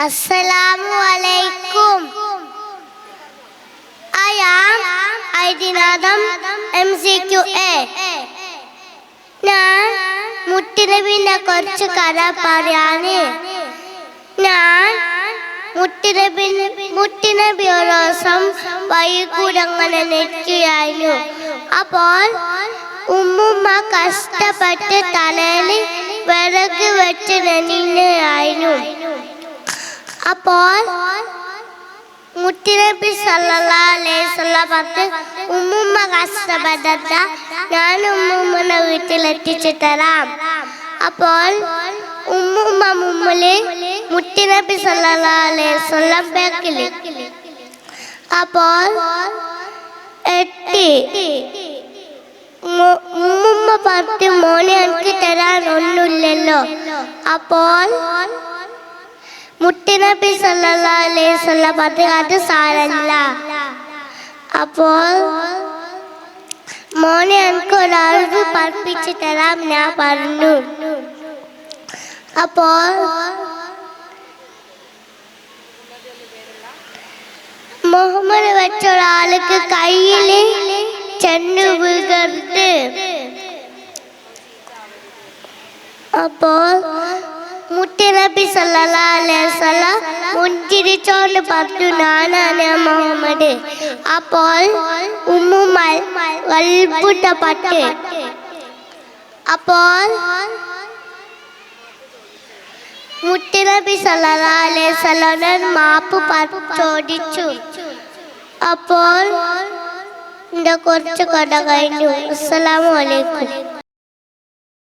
Assalamu alaikum. I am Aidinadam MCQA. ഞാൻ മുത്തുനബിനെ കുറിച്ച് കഥ പറയാണ്. ഞാൻ മുത്തുനബി ഒരു ദിവസം വഴികൂടെ അങ്ങനെ നിൽക്കുകയായിരുന്നു. അപ്പോൾ ഉമ്മുമ്മ കഷ്ടപ്പെട്ട് തലയിൽ വിറക് വെച്ച് നെഞ്ഞായിരുന്നു. അപ്പോൾ മുത്തുനബി സല്ലല്ലാഹു അലൈഹി വസല്ലം പറഞ്ഞു, ഉമ്മുമ്മ കഷ്ടപ്പെട്ട ഞാൻ ഉമ്മുമ്മനെ വീട്ടിലെത്തിച്ചു തരാം. അപ്പോൾ ഉമ്മുമ്മ മുമ്പില്, മുത്തുനബി സല്ലല്ലാഹു അലൈഹി വസല്ലം ബാക്കില്. അപ്പോൾ ഉമ്മുമ്മ പറഞ്ഞു, മോനെ എനിക്ക് തരാൻ ഒന്നുമില്ലല്ലോ. അപ്പോൾ മുത്തുനബി സല്ലല്ലാഹു അലൈഹി വസല്ലം പറഞ്ഞു, അത് സാരമില്ല. അപ്പോൾ മോനെ എനിക്ക് ഒരാൾക്ക് പഠിപ്പിച്ചു തരാം ഞാൻ പറഞ്ഞു. അപ്പോൾ മുഹമ്മദ് വെച്ച ഒരാൾക്ക് കയ്യിൽ ചെന്നു വീകരുത്. അപ്പോൾ മുത്തുനബി സല്ലല്ലാഹു അലൈഹി വസല്ലം മുൻതിരിച്ചോണ്ട് പറഞ്ഞു, ഞാനാണ് മുഹമ്മദ്. അപ്പോൾ ഉമ്മുമ്മ അത്ഭുതപ്പെട്ടു. അപ്പോൾ മുത്തുനബി സല്ലല്ലാഹു അലൈഹി വസല്ലം മാപ്പ് ചോദിച്ചു. അപ്പോൾ കുറച്ച് കഥ കഴിഞ്ഞു. അസ്സലാമു അലൈക്കും.